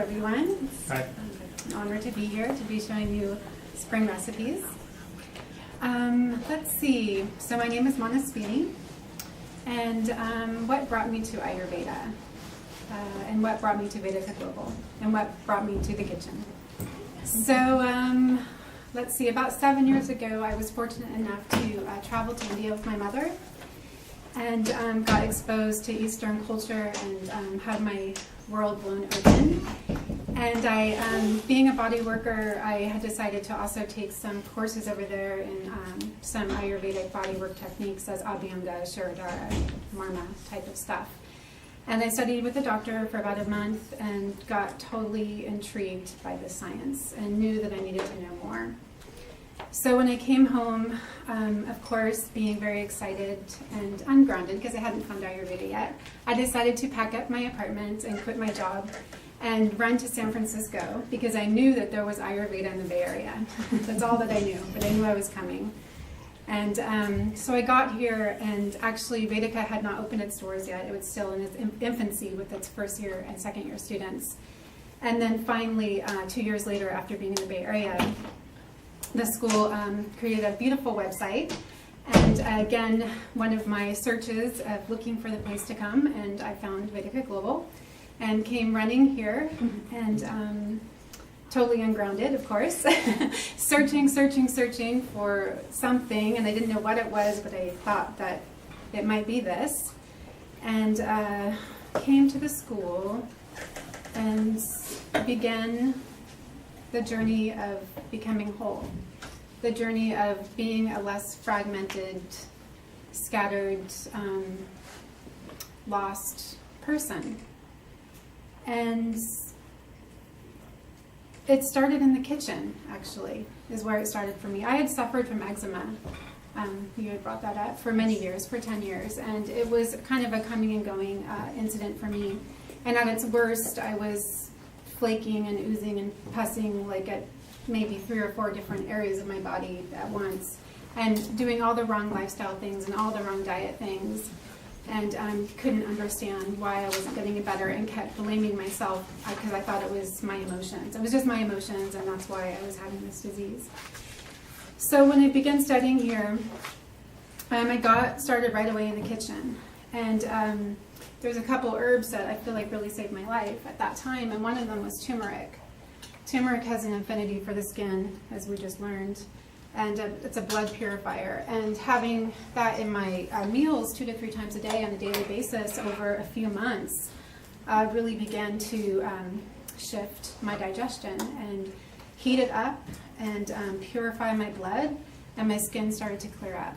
everyone. Hi. It's an honor to be here to be showing you spring recipes. Let's see. So my name is Manasvini, and what brought me to Ayurveda, and what brought me to Vedika Global, and what brought me to the kitchen. So let's see. About 7 years ago, I was fortunate enough to travel to India with my mother, and got exposed to Eastern culture and had my world blown open. And I, being a body worker, I had decided to also take some courses over there in some Ayurvedic bodywork techniques as Abhyanga, Shirodhara, Marma type of stuff. And I studied with a doctor for about a month and got totally intrigued by the science and knew that I needed to know more. So when I came home, of course, being very excited and ungrounded because I hadn't found Ayurveda yet, I decided to pack up my apartment and quit my job and run to San Francisco because I knew that there was Ayurveda in the Bay Area. That's all that I knew, but I knew I was coming. And so I got here, and actually Vedika had not opened its doors yet. It was still in its infancy with its first year and second year students. And then finally, 2 years later, after being in the Bay Area, the school created a beautiful website. And again, one of my searches of looking for the place to come, and I found Vedika Global and came running here and totally ungrounded, of course, searching for something, and I didn't know what it was, but I thought that it might be this, and came to the school and began the journey of becoming whole, the journey of being a less fragmented, scattered, lost person. And it started in the kitchen, actually, is where it started for me. I had suffered from eczema. You had brought that up for many years, for 10 years, and it was kind of a coming and going incident for me. And at its worst, I was flaking and oozing and pussing like at maybe 3 or 4 different areas of my body at once, and doing all the wrong lifestyle things and all the wrong diet things, and couldn't understand why I wasn't getting it better and kept blaming myself because I thought it was my emotions. It was just my emotions, and that's why I was having this disease. So when I began studying here, I got started right away in the kitchen, and there's a couple herbs that I feel like really saved my life at that time, and one of them was turmeric. Turmeric has an affinity for the skin, as we just learned, and it's a blood purifier. And having that in my meals 2 to 3 times a day on a daily basis over a few months really began to shift my digestion and heat it up and purify my blood, and my skin started to clear up.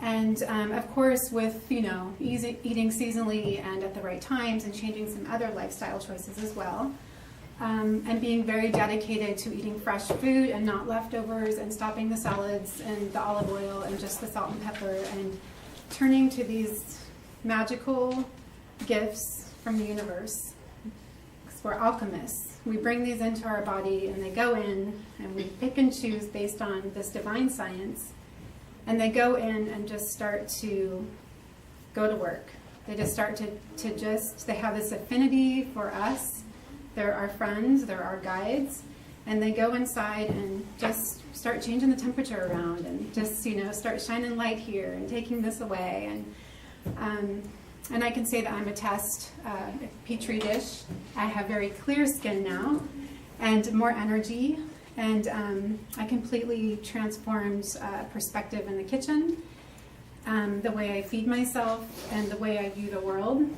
And of course, with eating seasonally and at the right times and changing some other lifestyle choices as well, and being very dedicated to eating fresh food and not leftovers, and stopping the salads and the olive oil and just the salt and pepper, and turning to these magical gifts from the universe. Because we're alchemists. We bring these into our body and they go in, and we pick and choose based on this divine science. And they go in and just start to go to work. They just start they have this affinity for us. They're our friends, they're our guides, and they go inside and just start changing the temperature around, and just start shining light here and taking this away. And I can say that I'm a petri dish. I have very clear skin now and more energy. And I completely transformed perspective in the kitchen, the way I feed myself, and the way I view the world,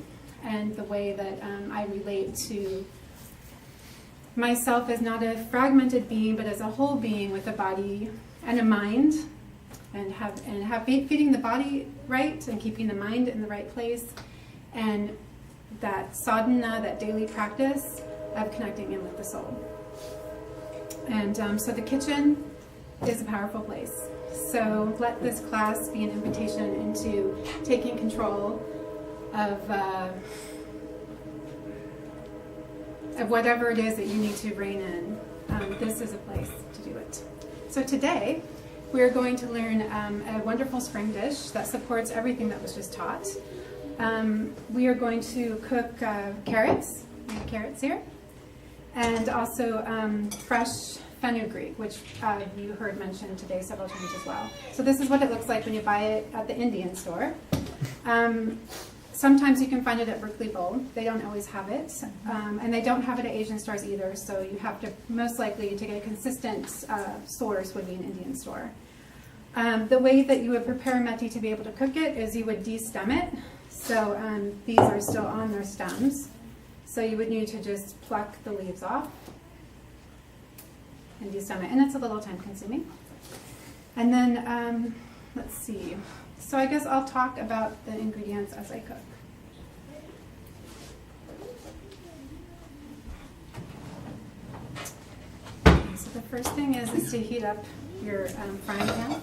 and the way that I relate to myself as not a fragmented being, but as a whole being with a body and a mind, and feeding the body right and keeping the mind in the right place, and that sadhana, that daily practice of connecting in with the soul. And so the kitchen is a powerful place. So let this class be an invitation into taking control of whatever it is that you need to rein in. This is a place to do it. So today, we are going to learn a wonderful spring dish that supports everything that was just taught. We are going to cook carrots. I have carrots here. and also fresh fenugreek, which you heard mentioned today several times as well. So this is what it looks like when you buy it at the Indian store. Sometimes you can find it at Berkeley Bowl. They don't always have it. And they don't have it at Asian stores either, so you have to, most likely, to get a consistent source would be an Indian store. The way that you would prepare methi to be able to cook it is you would de-stem it. So these are still on their stems. So you would need to just pluck the leaves off and de-stem it. And it's a little time consuming. And then, let's see. So I guess I'll talk about the ingredients as I cook. So the first thing is to heat up your frying pan.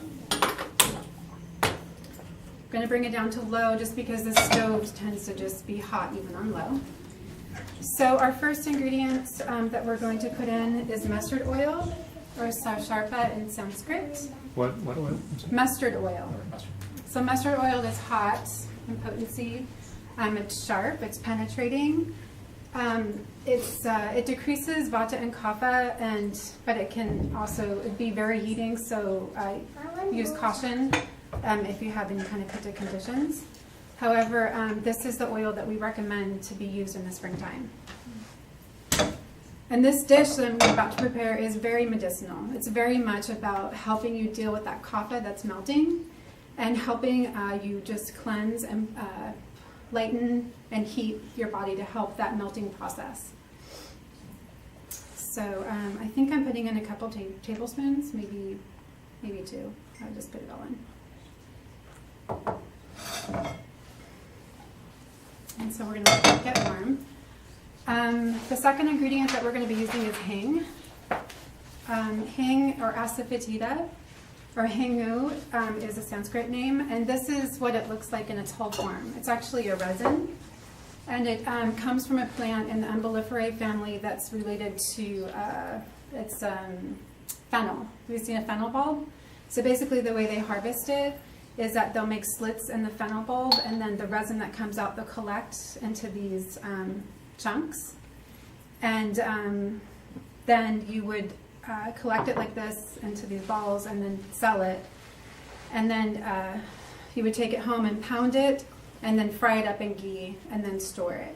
I'm going to bring it down to low just because the stove tends to just be hot even on low. So our first ingredient that we're going to put in is mustard oil, or sarpa in Sanskrit. What oil? Mustard oil. Mustard. So mustard oil is hot in potency. It's sharp. It's penetrating. It decreases vata and kapha, but it can also be very heating. So use caution if you have any kind of pitta conditions. However, this is the oil that we recommend to be used in the springtime. And this dish that I'm about to prepare is very medicinal. It's very much about helping you deal with that kapha that's melting, and helping you just cleanse and lighten and heat your body to help that melting process. So I think I'm putting in a couple tablespoons, maybe 2. I'll just put it all in. And so we're going to let it get warm. The second ingredient that we're going to be using is hing. Hing, or asafoetida, or hingu, is a Sanskrit name, and this is what it looks like in its whole form. It's actually a resin, and it comes from a plant in the Umbelliferae family that's related to fennel. Have you seen a fennel bulb? So basically the way they harvest it is that they'll make slits in the fennel bulb, and then the resin that comes out they'll collect into these chunks, and then you would collect it like this into these balls and then sell it, and then you would take it home and pound it and then fry it up in ghee and then store it.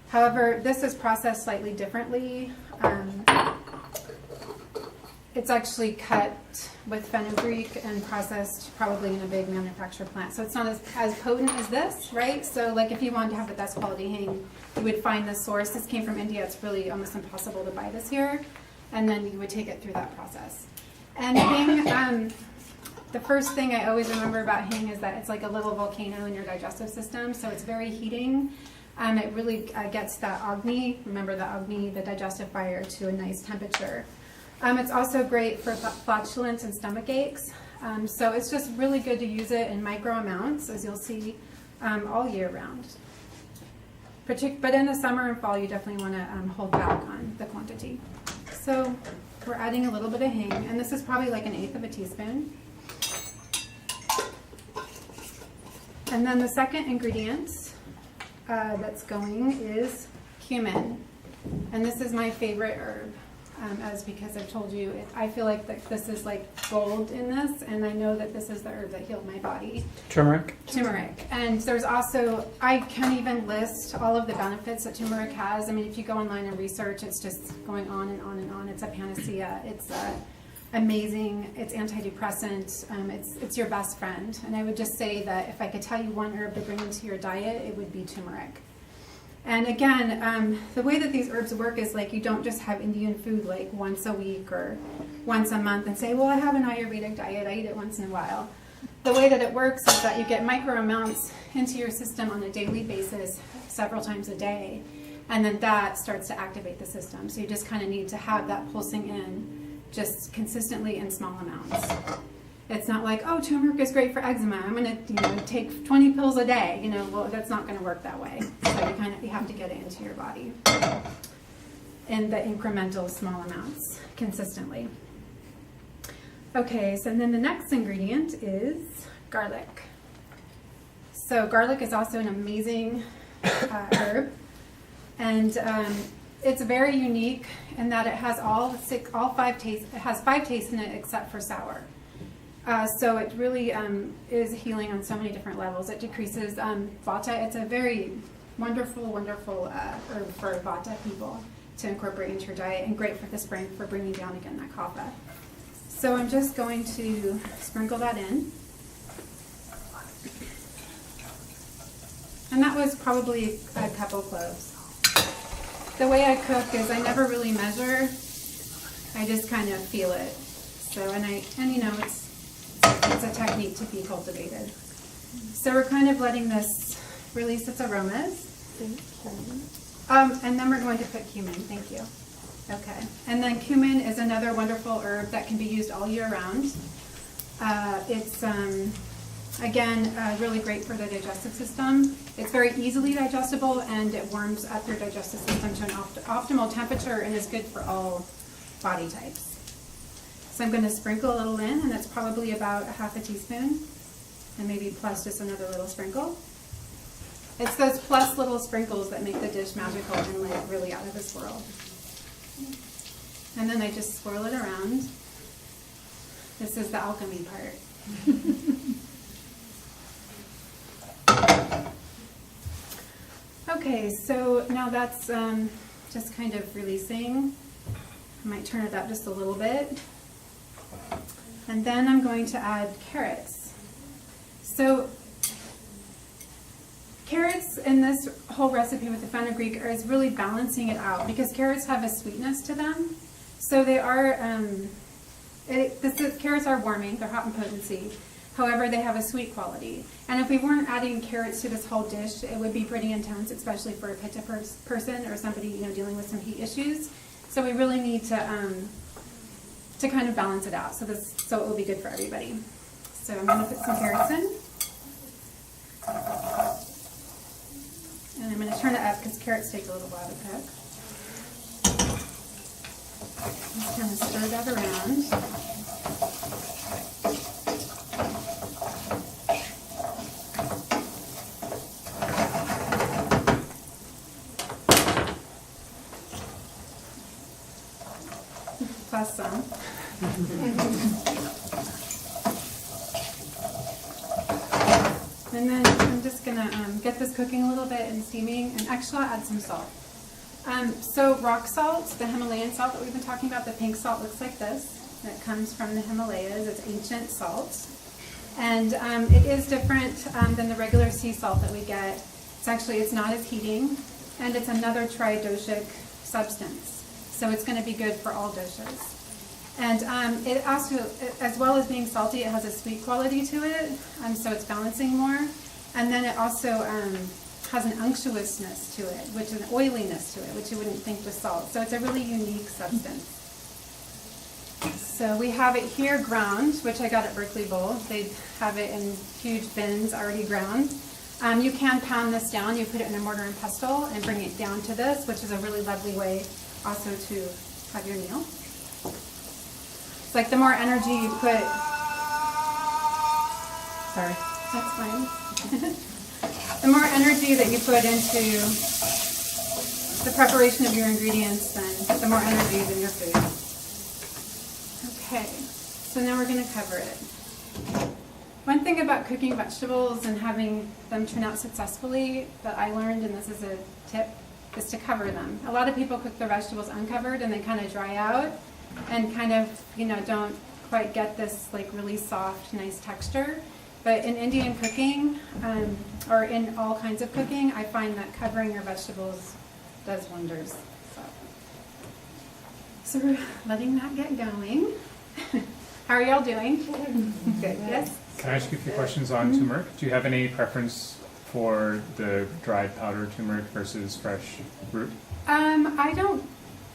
However, this is processed slightly differently. It's actually cut with fenugreek and processed probably in a big manufacturer plant. So it's not as potent as this, right? So like if you wanted to have the best quality hing, you would find the source. This came from India. It's really almost impossible to buy this here. And then you would take it through that process. And hing, the first thing I always remember about hing is that it's like a little volcano in your digestive system. So it's very heating. It really gets that agni, remember the agni, the digestive fire, to a nice temperature. It's also great for flatulence and stomach aches. So it's just really good to use it in micro amounts, as you'll see, all year round. But in the summer and fall, you definitely want to hold back on the quantity. So we're adding a little bit of hing, and this is probably like 1/8 of a teaspoon. And then the second ingredient that's going is cumin. And this is my favorite herb. As because I've told you, I feel like this is like gold in this, and I know that this is the herb that healed my body. Turmeric? Turmeric. And there's also, I can't even list all of the benefits that turmeric has. I mean, if you go online and research, it's just going on and on and on. It's a panacea. It's amazing. It's antidepressant. It's your best friend. And I would just say that if I could tell you one herb to bring into your diet, it would be turmeric. And again, the way that these herbs work is like you don't just have Indian food like once a week or once a month and say, well, I have an Ayurvedic diet, I eat it once in a while. The way that it works is that you get micro amounts into your system on a daily basis, several times a day, and then that starts to activate the system. So you just kind of need to have that pulsing in just consistently in small amounts. It's not like, oh, turmeric is great for eczema. I'm going to, take 20 pills a day. Well, that's not going to work that way. So you have to get it into your body in the incremental small amounts consistently. Okay, so then the next ingredient is garlic. So garlic is also an amazing herb, and it's very unique in that it has all five tastes. It has 5 tastes in it except for sour. So it really is healing on so many different levels. It decreases vata. It's a very wonderful herb for vata people to incorporate into your diet, and great for the spring for bringing down again that kapha. So I'm just going to sprinkle that in. And that was probably a couple cloves. The way I cook is I never really measure. I just kind of feel it. So, and you know, it's a technique to be cultivated. So we're kind of letting this release its aromas. And then we're going to put cumin. Thank you. Okay. And then cumin is another wonderful herb that can be used all year round. It's again really great for the digestive system. It's very easily digestible, and it warms up your digestive system to an optimal temperature, and is good for all body types. So I'm going to sprinkle a little in, and that's probably about a half a teaspoon, and maybe plus just another little sprinkle. It's those plus little sprinkles that make the dish magical and like really out of this world. And then I just swirl it around. This is the alchemy part. Okay, so now that's just kind of releasing. I might turn it up just a little bit. And then I'm going to add carrots. So carrots in this whole recipe with the fenugreek is really balancing it out, because carrots have a sweetness to them. So they are, carrots are warming, they're hot in potency. However, they have a sweet quality. And if we weren't adding carrots to this whole dish, it would be pretty intense, especially for a pitta person or somebody, you know, dealing with some heat issues. So we really need to kind of balance it out, so it will be good for everybody. So I'm going to put some carrots in. And I'm going to turn it up because carrots take a little while to cook. Just kind of stir that around. Plus some. And then I'm just going to get this cooking a little bit and steaming, and actually I'll add some salt. So rock salt, the Himalayan salt that we've been talking about, the pink salt looks like this. It comes from the Himalayas. It's ancient salt. And it is different than the regular sea salt that we get. It's not as heating, and it's another tridoshic substance. So it's going to be good for all dishes. And it also, as well as being salty, it has a sweet quality to it, so it's balancing more. And then it also has an unctuousness to it, which is an oiliness to it, which you wouldn't think was salt. So it's a really unique substance. So we have it here ground, which I got at Berkeley Bowl. They have it in huge bins already ground. You can pound this down. You put it in a mortar and pestle and bring it down to this, which is a really lovely way also to have your meal. It's like the more energy you put, sorry, that's fine. The more energy that you put into the preparation of your ingredients, then the more energy is in your food. Okay, so now we're going to cover it. One thing about cooking vegetables and having them turn out successfully that I learned, and this is a tip, is to cover them. A lot of people cook their vegetables uncovered and they kind of dry out and kind of, don't quite get this like really soft, nice texture. But in Indian cooking, or in all kinds of cooking, I find that covering your vegetables does wonders. So we're letting that get going. How are y'all doing? Good, yes? Can I ask you a few questions on turmeric? Do you have any preference for the dried powdered turmeric versus fresh root? I don't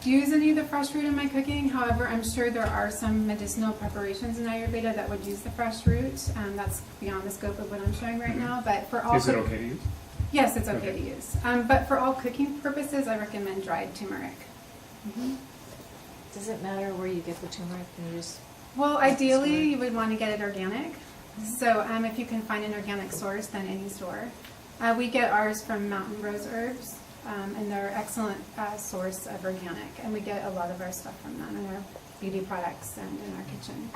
use any of the fresh root in my cooking. However, I'm sure there are some medicinal preparations in Ayurveda that would use the fresh root. That's beyond the scope of what I'm showing right now. But for all, is it okay to use? Yes, it's okay to use. But for all cooking purposes, I recommend dried turmeric. Mm-hmm. Does it matter where you get the turmeric? Can you just well, ideally, you would want to get it organic. Mm-hmm. So if you can find an organic source, then any store. We get ours from Mountain Rose Herbs. and they're an excellent source of organic, and we get a lot of our stuff from them in our beauty products and in our kitchen.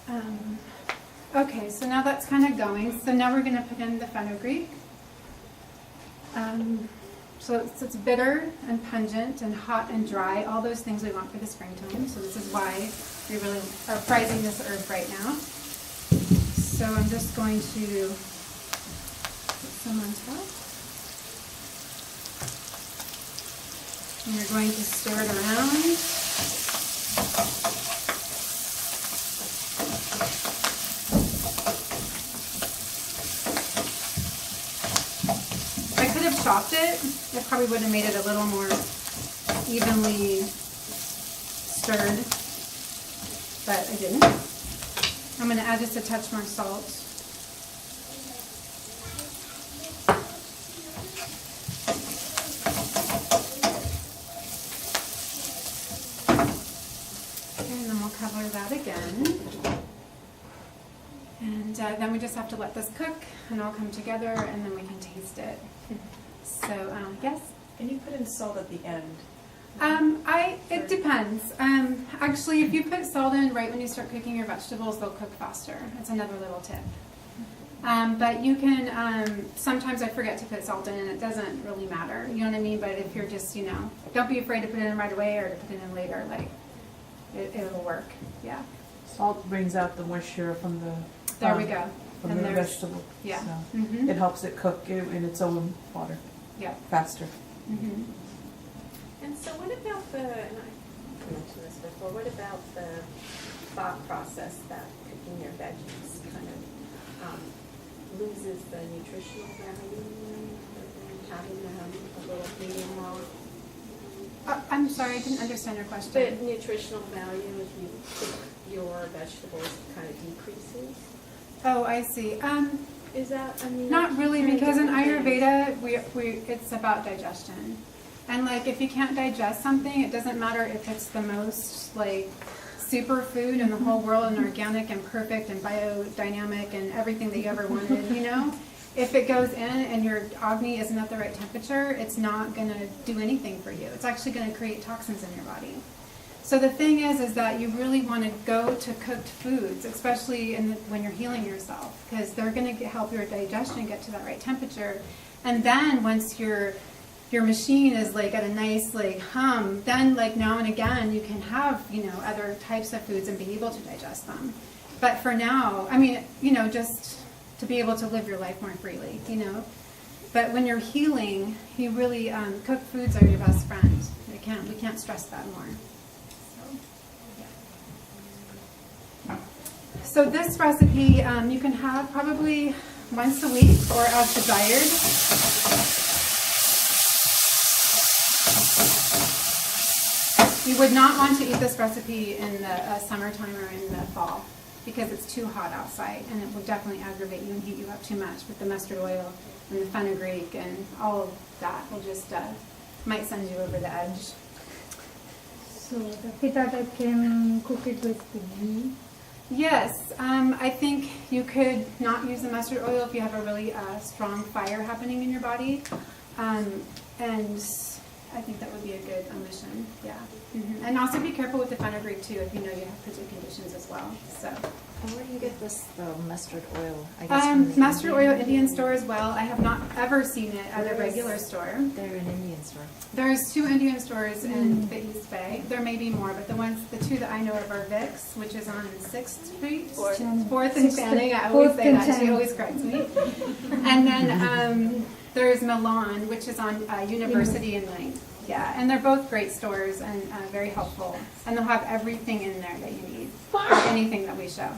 So, okay, so now that's kind of going. So now we're going to put in the fenugreek. So it's bitter and pungent and hot and dry, all those things we want for the springtime. So this is why we really are prizing this herb right now. So I'm just going to put some on top. And we're going to stir it around. I could have chopped it. It probably would have made it a little more evenly stirred, but I didn't. I'm going to add just a touch more salt. And then we'll cover that again. And then we just have to let this cook and all come together, and then we can taste it. So, yes? And you put in salt at the end. It depends. Actually, if you put salt in right when you start cooking your vegetables, they'll cook faster. That's another little tip. But you can, sometimes I forget to put salt in and it doesn't really matter. You know what I mean? But if you're just, don't be afraid to put it in right away or to put it in later. Like, it'll work. Yeah. Salt brings out the moisture from the There we go. from And the there's- vegetable. Yeah. So Mm-hmm. it helps it cook in its own water Yeah. faster. Mm-hmm. And so what about and I mentioned this before, what about the thought process that cooking your veggies kind of loses the nutritional value and having them a little medium raw? I'm sorry, I didn't understand your The question. nutritional value if you cook your vegetables kind of decreases? Oh, I see. Is that, I mean... Not really, very because in different things. Ayurveda, it's about digestion. And like, if you can't digest something, it doesn't matter if it's the most like superfood in the whole world and organic and perfect and biodynamic and everything that you ever wanted, If it goes in and your agni isn't at the right temperature, it's not going to do anything for you. It's actually going to create toxins in your body. So the thing is that you really want to go to cooked foods, especially when you're healing yourself, because they're going to help your digestion get to that right temperature. And then once your machine is like at a nice like hum, then like now and again you can have other types of foods and be able to digest them. But for now, I mean, just to be able to live your life more freely, But when you're healing, you really cooked foods are your best friend. We can't stress that more. So this recipe you can have probably once a week or as desired. You would not want to eat this recipe in the summertime or in the fall because it's too hot outside and it will definitely aggravate you and heat you up too much with the mustard oil and the fenugreek and all of that will just might send you over the edge. So the pita type can cook it with the ghee. Yes, I think you could not use the mustard oil if you have a really strong fire happening in your body. And I think that would be a good omission, yeah. Mm-hmm. And also be careful with the fenugreek too if you know you have certain conditions as well. So. And where do you get the mustard oil? I guess from the Mustard Indian- oil Indian store as well. I have not ever seen it at a Where is- regular store. They're an Indian store. There's 2 Indian stores in the East Bay. There may be more, but the 2 that I know of are Vic's, which is on 6th Street, 4th and Fanning. I always say that. She always corrects me. And then there's Milan, which is on University and 9th. Yeah, and they're both great stores and very helpful. And they'll have everything in there that you need, anything that we show.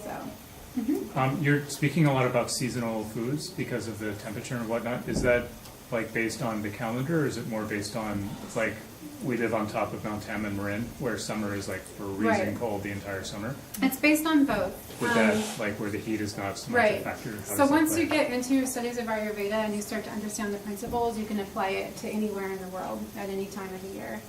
So. You're speaking a lot about seasonal foods because of the temperature and whatnot. Is that like based on the calendar, or is it more based on like we live on top of Mount Tam and Marin, where summer is like freezing Right. cold the entire summer? It's based on both. Would that like where the heat is not so much a Right. factor? How So does that once play? you get into your studies of Ayurveda and you start to understand the principles, you can apply it to anywhere in the world at any time of the year.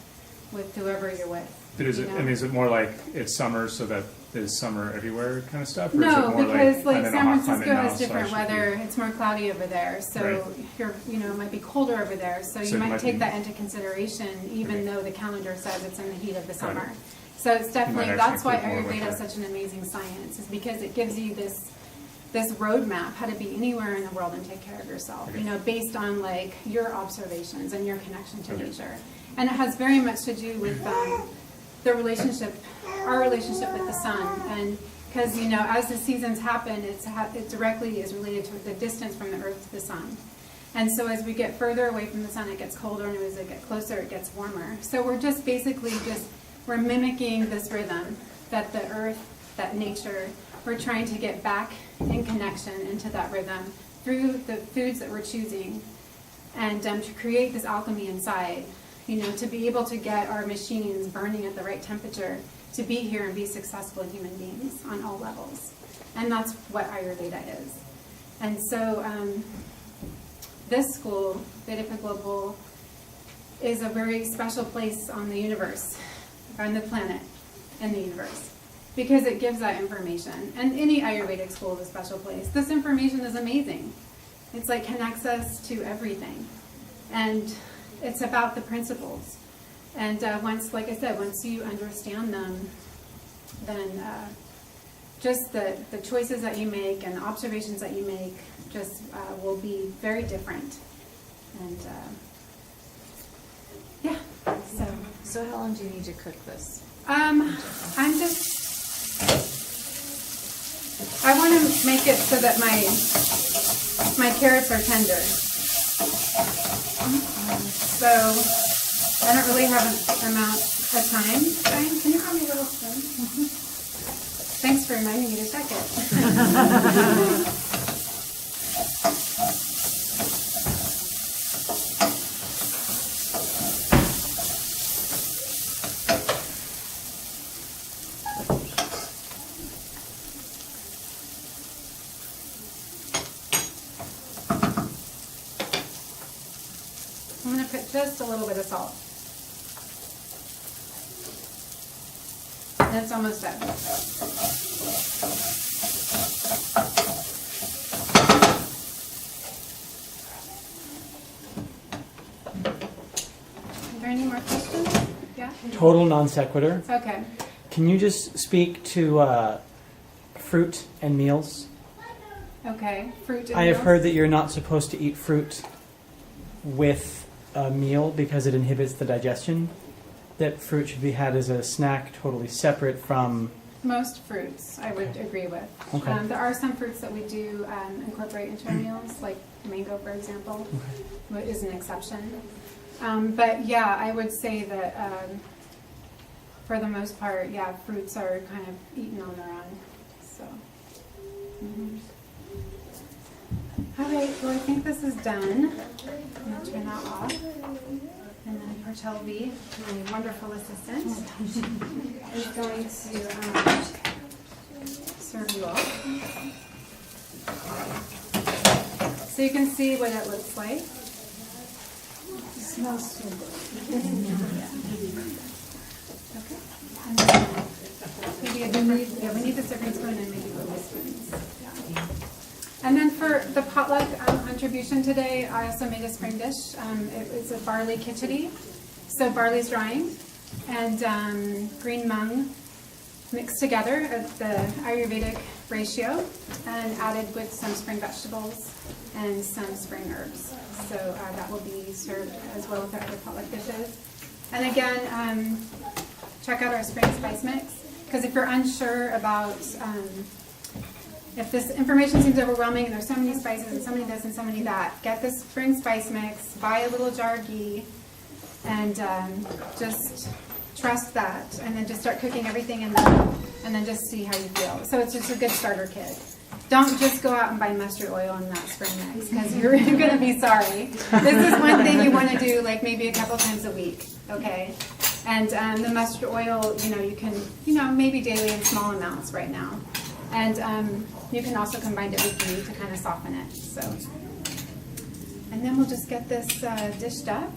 with whoever you're with. But is you it, know? I mean, is it more like it's summer so that there's summer everywhere kind of stuff? Or No, is it more because like, I'm in a San hot Francisco climate now, has so I different should weather. be- It's more cloudy over there, so Right. you're, it might be colder over there. So So you it might might take be- that into consideration, even Okay. though the calendar says it's in the heat of the Got summer. it. So it's definitely, actually that's why include more Ayurveda is winter. such an amazing science, is because it gives you this roadmap how to be anywhere in the world and take care of yourself. Okay. You know, based on like your observations and your connection to Okay. nature, and it has very much to do with the relationship, our relationship with the sun, and because you know, as the seasons happen, it directly is related to the distance from the earth to the sun. And so as we get further away from the sun, it gets colder, and as it gets closer, it gets warmer. So we're just basically we're mimicking this rhythm that the earth, that nature, we're trying to get back in connection into that rhythm through the foods that we're choosing, and to create this alchemy inside, you know, to be able to get our machines burning at the right temperature, to be here and be successful human beings on all levels. And that's what Ayurveda is. And so this school, Vedika Global, is a very special place on the universe, on the planet, in the universe, because it gives that information. And any Ayurvedic school is a special place. This information is amazing. It's like connects us to everything. And it's about the principles. And once, like I said, once you understand them, then just the choices that you make and the observations that you make just will be very different. And yeah, so. So how long do you need to cook this? I want to make it so that my carrots are tender. So I don't really have an amount of time. Brian, can you grab me a little spoon? Thanks for reminding me to check it. I'm going to put just a little bit of salt. And it's almost done. Are there any more questions? Yeah? Total non sequitur. Okay. Can you just speak to fruit and meals? Okay. Fruit and I have meals? heard that you're not supposed to eat fruit with a meal because it inhibits the digestion. That fruit should be had as a snack, totally separate from. Most fruits, I would Okay. agree with. Okay. There are some fruits that we do incorporate into our meals, like mango, for example, is an exception. But yeah, I would say that for the most part, yeah, fruits are kind of eaten on their own. So. Mhm. All right, well, I think this is done. I'm going to turn that off. And then Parchelvi, my wonderful assistant, is going to serve you all. So you can see what it looks like. It smells so good. Okay. And then maybe a different, we need the serving spoon and maybe little spoons. Yeah. And then for the potluck contribution today, I also made a spring dish. It's a barley khichdi. So barley's drying and green mung mixed together at the Ayurvedic ratio and added with some spring vegetables and some spring herbs. So that will be served as well with our other potluck dishes. And again, check out our spring spice mix, because if you're unsure about if this information seems overwhelming and there's so many spices and so many this and so many that, get this spring spice mix, buy a little jar of ghee, and just trust that, and then just start cooking everything in there, and then just see how you feel. So it's just a good starter kit. Don't just go out and buy mustard oil in that spring mix, because you're going to be sorry. This is one thing you want to do like maybe a couple times a week, okay? And the mustard oil, you can, maybe daily in small amounts right now. And you can also combine it with ghee to kind of soften it. So, and then we'll just get this dished up.